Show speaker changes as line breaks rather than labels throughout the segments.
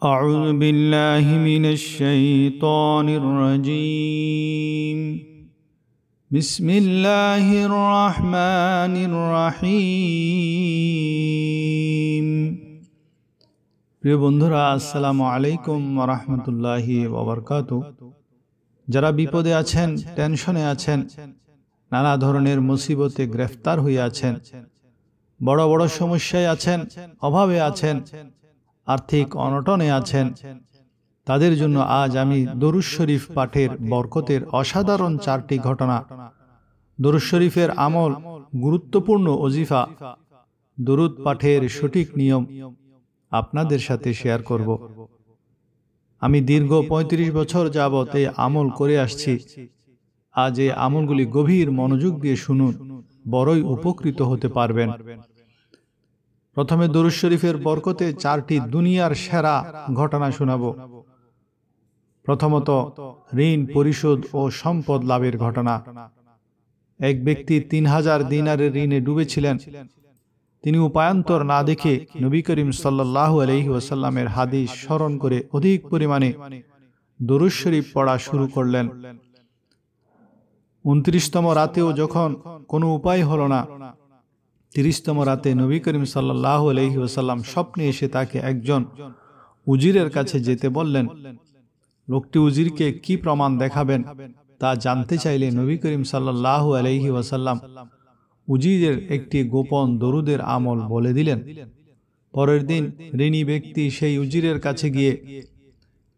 أعوذ بالله من الشيطان الرجيم بسم الله الرحمن الرحيم প্রিয় বন্ধুরা আসসালামু আলাইকুম ওয়া রাহমাতুল্লাহি ওয়া বারাকাতুহু। যারা বিপদে আছেন, টেনশনে আছেন, নানা ধরনের মুসিবতে গ্রেফতার হয়ে আছেন, বড় বড় সমস্যায় আছেন, অভাবে আছেন, আর্থিক অনটনে আছেন, তাদের জন্য আজ আমি দরুদ শরীফ পাঠের বরকতের অসাধারণ 4টি ঘটনা, দরুদ শরীফের আমল, গুরুত্বপূর্ণ ওজিফা, দরুদ পাঠের সঠিক নিয়ম আপনাদের সাথে শেয়ার করব। আমি দীর্ঘ 35 বছর যাবত এই আমল করে আসছি। আজ এই আমলগুলি গভীর মনোযোগ দিয়ে শুনুন, বড়ই উপকৃত হতে পারবেন। প্রথমে দরুদ শরীফের বরকতে 4টি দুনিয়ার সেরা ঘটনা শোনাবো। প্রথমত, ঋণ পরিশোধ ও সম্পদ লাভের ঘটনা। এক ব্যক্তি 3000 দিনারের ঋণে ডুবেছিলেন। তিনি উপায়ান্তর না দেখে নবী করিম সাল্লাল্লাহু আলাইহি ওয়াসাল্লামের হাদিস স্মরণ করে অধিক পরিমাণে দরুদ শরীফ পড়া শুরু করলেন। 29তম রাতেও যখন কোনো উপায় হলো না, 30তম রাতে নবী করিম সাল্লাল্লাহু আলাইহি ওয়াসাল্লাম স্বপ্নে এসে তাকে একজন উজিরের কাছে যেতে বললেন। লোকটি উজিরকে কি প্রমাণ দেখাবেন তা জানতে চাইলে নবী করিম সাল্লাল্লাহু আলাইহি ওয়াসাল্লাম উজিরের একটি গোপন দরুদের আমল বলে দিলেন। পরের দিন ঋণী ব্যক্তি সেই উজিরের কাছে গিয়ে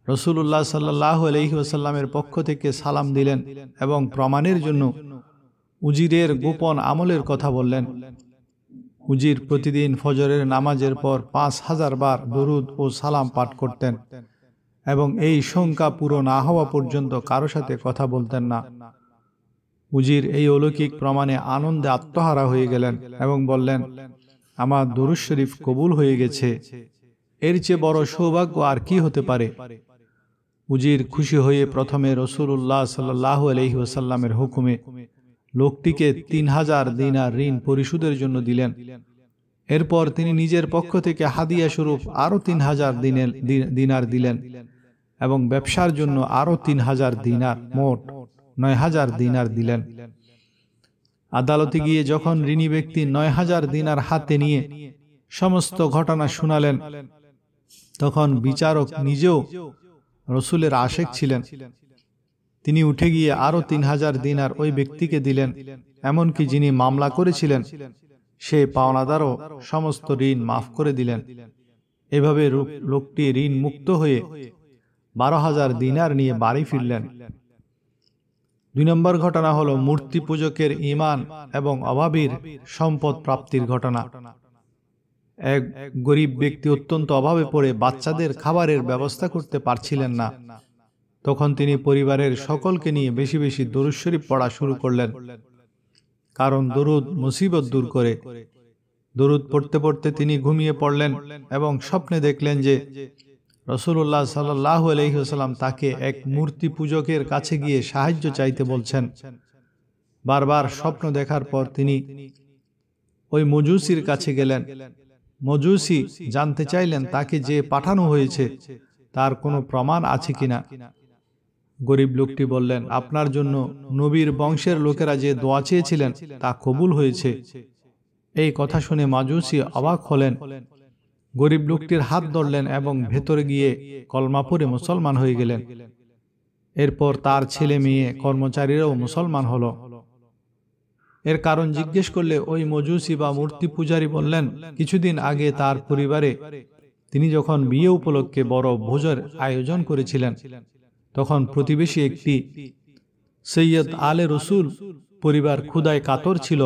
রাসূলুল্লাহ সাল্লাল্লাহু আলাইহি ওয়াসাল্লামের পক্ষ থেকে সালাম দিলেন এবং প্রমাণের জন্য উজিরের গোপন আমলের কথা বললেন। উজির প্রতিদিন ফজরের নামাজের পর 5000 বার দরুদ ও সালাম পাঠ করতেন এবং এই সংখ্যা পুরো না হওয়া পর্যন্ত কারো সাথে কথা বলতেন না। উজির এই অলৌকিক প্রমাণে আনন্দে আত্মহারা হয়ে গেলেন এবং বললেন, আমার দরুদ শরীফ কবুল হয়ে গেছে, এর চেয়ে বড় সৌভাগ্য আর কি হতে পারে। উজির খুশি হয়ে প্রথমে রাসূলুল্লাহ সাল্লাল্লাহু আলাইহি ওয়াসাল্লামের হুকুমে লোকটিকে 3000 দিনার ঋণ পরিশোধের জন্য দিলেন। এরপর তিনি নিজের পক্ষ থেকে হাদিয়া স্বরূপ আরো 3000 দিনার দিলেন এবং ব্যবসার জন্য আরো 3000 দিনার, মোট 9000 দিনার দিলেন। আদালতে গিয়ে যখন ঋণী ব্যক্তি 9000 দিনার হাতে নিয়ে সমস্ত ঘটনা শুনালেন, তখন বিচারক নিজেও রসুলের আশেক ছিলেন। তিনি উঠে গিয়ে আরো 3000 দিনার ওই ব্যক্তিকে দিলেন। এমনকি যিনি মামলা করেছিলেন সে পাওনাদারও সমস্ত ঋণ মাফ করে দিলেন। এভাবে লোকটি ঋণ মুক্ত হয়ে 12000 দিনার নিয়ে বাড়ি ফিরলেন। 2 নম্বর ঘটনা হলো মূর্তি পূজকের ঈমান এবং অভাবীর সম্পদ প্রাপ্তির ঘটনা। এক গরিব ব্যক্তি অত্যন্ত অভাবে পড়ে বাচ্চাদের খাবারের ব্যবস্থা করতে পারছিলেন না। তখন তিনি পরিবারের সকলকে নিয়ে বেশি বেশি দরুদ শরীফ পড়া শুরু করলেন, কারণ দরুদ মুসিবত দূর করে। দরুদ পড়তে পড়তে তিনি ঘুমিয়ে পড়লেন এবং স্বপ্নে দেখলেন যে রাসূলুল্লাহ সাল্লাল্লাহু আলাইহি ওয়াসাল্লাম তাকে এক মূর্তি পূজকের কাছে গিয়ে সাহায্য চাইতে বলছেন। বারবার স্বপ্ন দেখার পর তিনি ওই মজুসির কাছে গেলেন। মজুসি জানতে চাইলেন তাকে যে পাঠানো হয়েছে তার কোনো প্রমাণ আছে কিনা। গরিব লোকটি বললেন, আপনার জন্য নবীর বংশের লোকেরা যে দোয়া চেয়েছিলেন তা কবুল হয়েছে। এই কথা শুনে মাজুসি অবাক হলেন। গরিব লোকটির হাত ধরলেন এবং ভেতরে গিয়ে কলমা পড়ে মুসলমান হয়ে গেলেন। এরপর তার ছেলে মেয়ে কর্মচারীরাও মুসলমান হলো। এর কারণ জিজ্ঞেস করলে ওই মজুসি বা মূর্তি পূজারী বললেন, কিছুদিন আগে তার পরিবারে তিনি যখন বিয়ে উপলক্ষে বড় ভোজের আয়োজন করেছিলেন, তখন প্রতিবেশী একটি সৈয়দ আলে রসুল পরিবার ক্ষুধায় কাতর ছিল।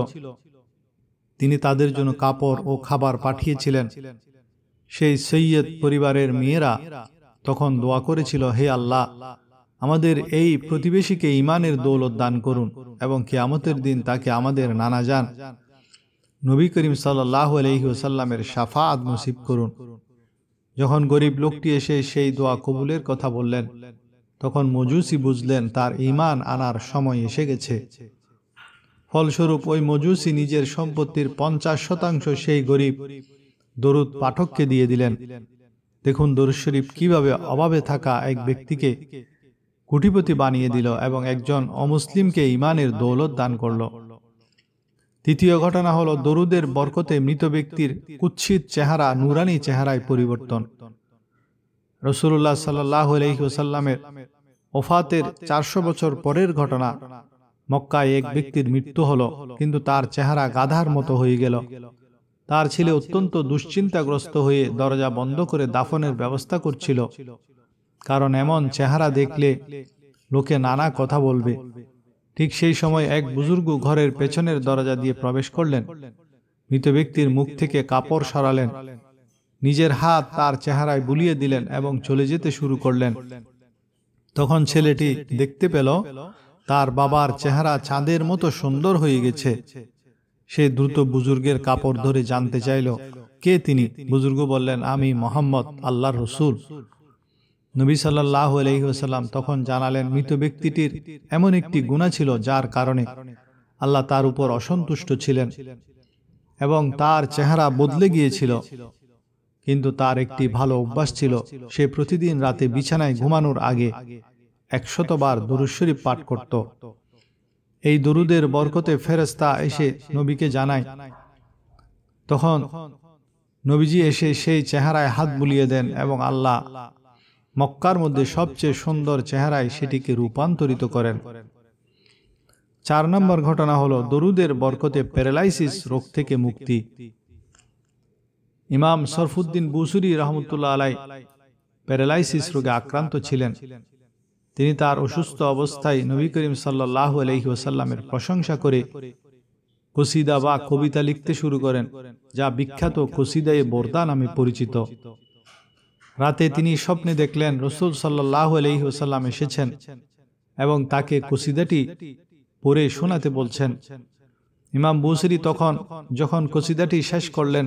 তিনি তাদের জন্য কাপড় ও খাবার পাঠিয়েছিলেন। সেই সৈয়দ পরিবারের মেয়েরা তখন দোয়া করেছিল, হে আল্লাহ, আমাদের এই প্রতিবেশীকে ঈমানের দৌলত দান করুন এবং কিয়ামতের দিন তাকে আমাদের নানা জান নবী করিম সাল্লাল্লাহু আলাইহি ওয়াসাল্লামের শাফাআত নসিব করুন। যখন গরিব লোকটি এসে সেই দোয়া কবুলের কথা বললেন, তখন মজুসি বুঝলেন তার ঈমান আনার সময় এসে গেছে। ফলস্বরূপ ওই মজুসি নিজের সম্পত্তির 50% সেই গরিব দরুদ পাঠককে দিয়ে দিলেন দেখুন দরুদ শরীফ কিভাবে অভাবে থাকা এক ব্যক্তিকে কোটিপতি বানিয়ে দিল এবং একজন অমুসলিমকে ঈমানের দৌলত দান করল। তৃতীয় ঘটনা হলো দরুদের বরকতে মৃত ব্যক্তির কুৎসিত চেহারা নুরানি চেহারায় পরিবর্তন। রাসূলুল্লাহ সাল্লাল্লাহু আলাইহি ওয়াসাল্লামের ওফাতের 400 বছর পরের ঘটনা। মক্কায় এক ব্যক্তির মৃত্যু হলো, কিন্তু তার চেহারা গাধার মতো হয়ে গেল। তার ছেলে অত্যন্ত দুশ্চিন্তাগ্রস্ত হয়ে দরজা বন্ধ করে দাফনের ব্যবস্থা করছিল, কারণ এমন চেহারা দেখলে লোকে নানা কথা বলবে। ঠিক সেই সময় এক বুজুর্গ ঘরের পেছনের দরজা দিয়ে প্রবেশ করলেন। মৃত ব্যক্তির মুখ থেকে কাপড় সরালেন, নিজের হাত তার চেহারায় বুলিয়ে দিলেন এবং চলে যেতে শুরু করলেন। তখন ছেলেটি দেখতে পেল তার বাবার চেহারা চাঁদের মতো সুন্দর হয়ে গেছে। সে দ্রুত বুজুর্গের কাপড় ধরে জানতে চাইল কে তিনি। বুজুর্গ বললেন, আমি মোহাম্মদ, আল্লাহর রসূল। নবী সাল্লাল্লাহু আলাইহি ওয়াসাল্লাম তখন জানালেন, মৃত ব্যক্তিটির এমন একটি গুনাহ ছিল যার কারণে আল্লাহ তার উপর অসন্তুষ্ট ছিলেন এবং তার চেহারা বদলে গিয়েছিল। কিন্তু তার একটি ভালো অভ্যাস ছিল, সে প্রতিদিন রাতে বিছানায় ঘুমানোর আগে 100 বার দরুদ শরীফ পাঠ করত। এই দরুদের বরকতে ফেরেশতা এসে নবীকে জানায়। তখন নবীজি এসে সেই চেহারায় হাত বুলিয়ে দেন এবং আল্লাহ মক্কার মধ্যে সবচেয়ে সুন্দর চেহারায় সেটিকে রূপান্তরিত করেন। 4 নম্বর ঘটনা হলো দরুদের বরকতে প্যারালাইসিস রোগ থেকে মুক্তি। ইমাম শরফুদ্দিন বুসুরি রহমতুল্লাহ আলাই প্যারালাইসিস রোগে আক্রান্ত ছিলেন। তিনি তার অসুস্থ অবস্থায় নবী করিম সাল্লাল্লাহু আলাইহি ওয়াসাল্লামের প্রশংসা করে কসিদা বা কবিতা লিখতে শুরু করেন, যা বিখ্যাত কসিদায়ে বরদা নামে পরিচিত। রাতে তিনি স্বপ্নে দেখলেন রাসূল সাল্লাল্লাহু আলাইহি ওয়াসাল্লাম এসেছেন এবং তাকে কসিদাটি পড়ে শোনাতে বলছেন। ইমাম বুসরি যখন কসিদাটি শেষ করলেন,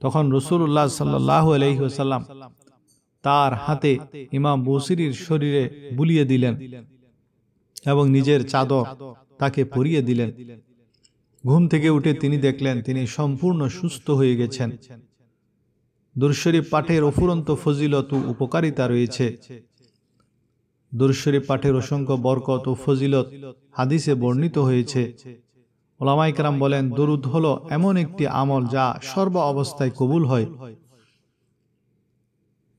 তখন রাসূলুল্লাহ সাল্লাল্লাহু আলাইহি ওয়াসাল্লাম তার হাতে ইমাম বুসরির শরীরে বুলিয়ে দিলেন এবং নিজের চাদর তাকে পরিয়ে দিলেন। ঘুম থেকে উঠে তিনি দেখলেন তিনি সম্পূর্ণ সুস্থ হয়ে গেছেন। দরুদ শরীফ পাঠের অফুরন্ত ফজিলত ও উপকারিতা রয়েছে। দরুদ শরীফ পাঠের অসংখ্য বরকত ও ফজিলত হাদিসে বর্ণিত হয়েছে। উলামায়ে কেরাম বলেন, দরুদ হলো এমন একটি আমল যা সর্ব অবস্থায় কবুল হয়।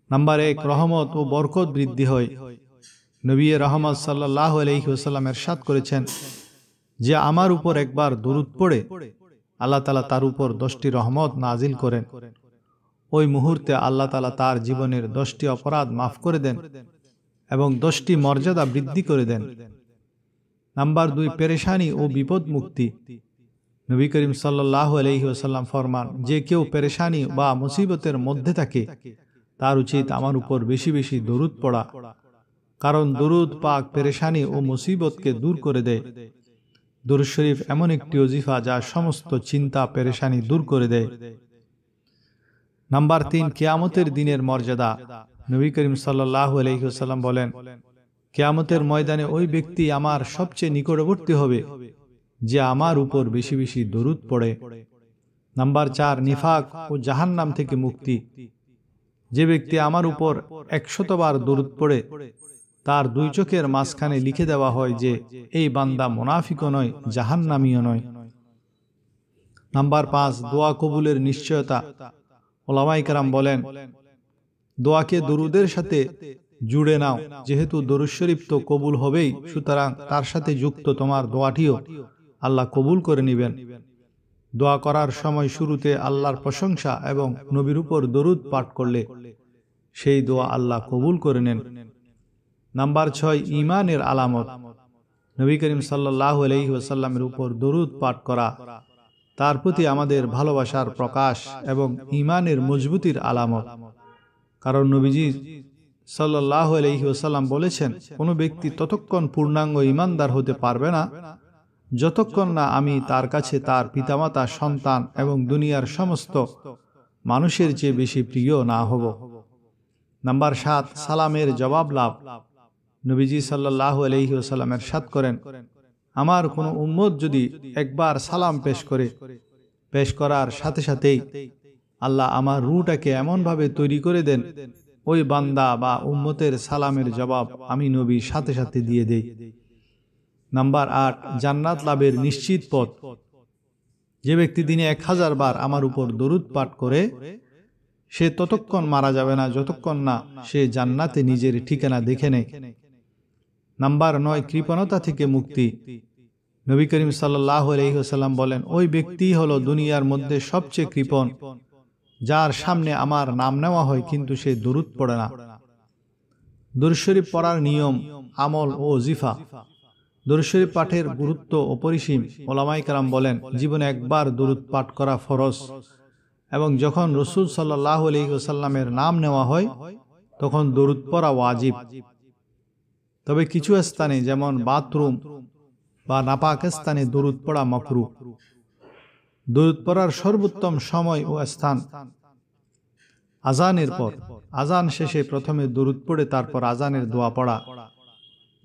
নাম্বার 1, রহমত ও বরকত বৃদ্ধি হয়। নবী রহমত সাল্লাল্লাহু আলাইহি ওয়াসাল্লাম ইরশাদ করেছেন, যে আমার উপর একবার দরুদ পড়ে আল্লাহ তাআলা তার উপর 10টি রহমত নাজিল করেন। ওই মুহূর্তে আল্লাহ তাআলা তার জীবনের 10টি অপরাধ মাফ করে দেন এবং 10টি মর্যাদা বৃদ্ধি করে দেন। নাম্বার 2, পেরেশানি ও বিপদ মুক্তি। নবী করিম সাল্লাল্লাহু আলাইহি ওয়াসাল্লাম ফরমান, যে কেউ পেরেশানি বা মুসিবতের মধ্যে থাকে তার উচিত আমার উপর বেশি বেশি দরুদ পড়া, কারণ দরুদ পাক পেরেশানি ও মুসিবতকে দূর করে দেয়। দরুদ শরীফ এমন একটি ওজিফা যা সমস্ত চিন্তা পেরেশানি দূর করে দেয়। নাম্বার 3, কিয়ামতের দিনের মর্যাদা। নবী করিম সাল্লাল্লাহু আলাইহি ওয়াসাল্লাম বলেন, কিয়ামতের ময়দানে ওই ব্যক্তি আমার সবচেয়ে নিকটবর্তী হবে যে আমার উপর বেশি বেশি দরুদ পড়ে। নাম্বার 4, নিফাক ও জাহান্নাম থেকে মুক্তি। যে ব্যক্তি আমার উপর 100 বার দরুদ পড়ে তার 2 চোখের মাঝখানে লিখে দেওয়া হয় যে এই বান্দা মুনাফিকও নয়, জাহান্নামীও নয়। নাম্বার 5, দোয়া কবুলের নিশ্চয়তা। উলামায়ে কেরাম বলেন, দোয়াকে দরুদের সাথে জুড়ে নাও, যেহেতু দরুদ শরীফ তো কবুল হবেই, সুতরাং তার সাথে যুক্ত তোমার দোয়াটিও আল্লাহ কবুল করে নেবেন। দোয়া করার সময় শুরুতে আল্লাহর প্রশংসা এবং নবীর উপর দরুদ পাঠ করলে সেই দোয়া আল্লাহ কবুল করে নেন। নাম্বার 6, ঈমানের আলামত। নবী করিম সাল্লাল্লাহু আলাইহি ওয়াসাল্লামের উপর দরুদ পাঠ করা তার প্রতি আমাদের ভালোবাসার প্রকাশ এবং ঈমানের মজবুতির আলামত। কারণ নবীজি সাল্লাল্লাহু আলাইহি ওয়াসাল্লাম বলেছেন, কোনো ব্যক্তি ততক্ষণ পূর্ণাঙ্গ ঈমানদার হতে পারবে না যতক্ষণ না আমি তার কাছে তার পিতামাতা, সন্তান এবং দুনিয়ার সমস্ত মানুষের চেয়ে বেশি প্রিয় না হব। নাম্বার 7, সালামের জবাব লাভ। নবীজি সাল্লাল্লাহু আলাইহি ওয়াসাল্লাম ইরশাদ করেন, আমার কোনো উম্মত যদি একবার সালাম পেশ করার সাথে সাথেই আল্লাহ আমার রূহটাকে এমনভাবে তৈরি করে দেন ওই বান্দা বা উম্মতের সালামের জবাব আমি নবী সাথে সাথে দিয়ে দেই। নাম্বার 8, জান্নাত লাভের নিশ্চিত পথ। যে ব্যক্তি দিনে 1000 বার আমার উপর দরুদ পাঠ করে সে ততক্ষণ মারা যাবে না যতক্ষণ না সে জান্নাতে নিজের ঠিকানা দেখে নেয়। নাম্বার 9, কৃপণতা থেকে মুক্তি। নবী করিম সাল্লাল্লাহু আলাইহি ওয়াসাল্লাম বলেন, ওই ব্যক্তি হলো দুনিয়ার মধ্যে সবচেয়ে কৃপণ যার সামনে আমার নাম নেওয়া হয় কিন্তু সে দরুদ পড়ে না। দরুদ শরীফ পড়ার নিয়ম, আমল ও ওজিফা। দরুদ শরীফ পাঠের গুরুত্ব অপরিসীম। ওলামায়ে কেরাম বলেন, জীবনে একবার দরুদ পাঠ করা ফরজ এবং যখন রাসূল সাল্লাল্লাহু আলাইহি ওয়াসাল্লামের নাম নেওয়া হয় তখন দরুদ পড়া ওয়াজিব। তবে কিছু স্থানে যেমন বাথরুম বা নাপাক স্থানে দরুদ পড়া মাকরুহ। দরুদ পড়ার সর্বোত্তম সময় ও স্থান আজানের পর। আজান শেষে প্রথমে দরুদ পড়ে তারপর আজানের দোয়া পড়া।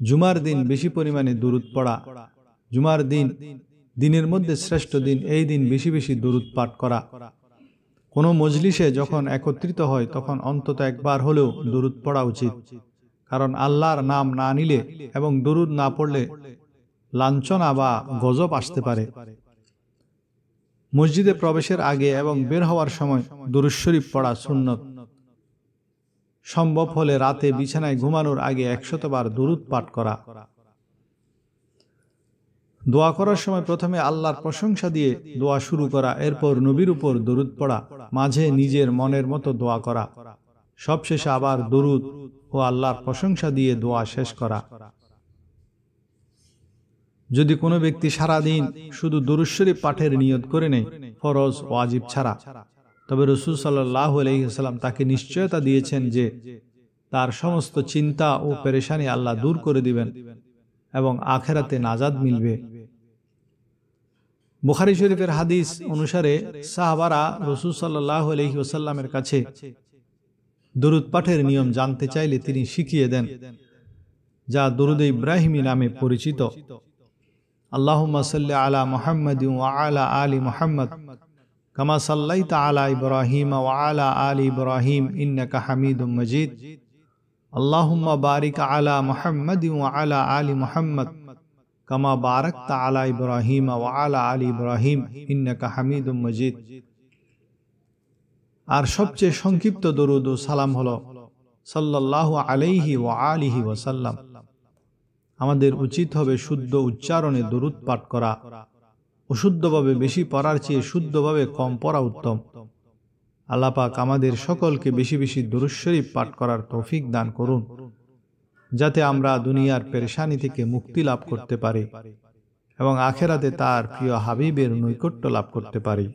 জুমার দিন বেশি পরিমাণে দরুদ পড়া। জুমার দিন দিনের মধ্যে শ্রেষ্ঠ দিন, এই দিন বেশি বেশি দরুদ পাঠ করা। কোনো মজলিসে যখন একত্রিত হয় তখন অন্তত একবার হলেও দরুদ পড়া উচিত, কারণ আল্লাহর নাম না নিলে এবং দরুদ না পড়লে লাঞ্ছনা বা গজব আসতে পারে। মসজিদে প্রবেশের আগে এবং বের হওয়ার সময় দরুদ শরীফ পড়া সুন্নত। সম্ভব হলে রাতে বিছানায় ঘুমানোর আগে 100 বার দরুদ পাঠ করা। দোয়া করার সময় প্রথমে আল্লাহর প্রশংসা দিয়ে দোয়া শুরু করা, এরপর নবীর উপর দরুদ পড়া, মাঝে নিজের মনের মতো দোয়া করা, সবশেষে আবার দরুদ ও আল্লাহর প্রশংসা দিয়ে দোয়া শেষ করা। যদি কোনো ব্যক্তি সারাদিন শুধু দরুদ শরীফ পাঠের নিয়ত করে নেয় ফরজ ওয়াজিব ছাড়া, তবে রাসূল সাল্লাল্লাহু আলাইহি ওয়াসাল্লাম তাকে নিশ্চয়তা দিয়েছেন যে তার সমস্ত চিন্তা ও পেরেশানি আল্লাহ দূর করে দিবেন এবং আখিরাতে নাজাত মিলবে। বুখারী শরীফের হাদিস অনুসারে সাহাবারা রাসূল সাল্লাল্লাহু আলাইহি ওয়াসাল্লামের কাছে দরুদ পাঠের নিয়ম জানতে চাইলে তিনি শিখিয়ে দেন, যা দরুদে ইব্রাহিমী নামে পরিচিত। আল্লাহুম্মা সাল্লি আলা মুহাম্মাদিন ওয়া আলা আলি মুহাম্মাদ কামা সাল্লাইতা আলা ইব্রাহিম ওয়া আলা আলি ইব্রাহিম ইন্নাকা হামিদুম মাজিদ। আল্লাহুম্মা বারিক আলা মুহাম্মাদিন ওয়া আলা আলি মুহাম্মাদ কামা বারাকতা আলা ইব্রাহিম ওয়া আলা আলি ইব্রাহিম ইন্নাকা হামিদুম মাজিদ। আর সবচেয়ে সংক্ষিপ্ত দরুদ ও সালাম হলো সাল্লাল্লাহু আলাইহি ওয়া আলিহি ওয়াসাল্লাম। আমাদের উচিত হবে শুদ্ধ উচ্চারণে দরুদ পাঠ করা। অশুদ্ধভাবে বেশি পড়ার চেয়ে শুদ্ধভাবে কম পড়া উত্তম। আল্লাহ পাক আমাদের সকলকে বেশি বেশি দরুদ শরীফ পাঠ করার তৌফিক দান করুন, যাতে আমরা দুনিয়ার পেরেশানি থেকে মুক্তি লাভ করতে পারি এবং আখিরাতে তার প্রিয় হাবিবের নৈকট্য লাভ করতে পারি।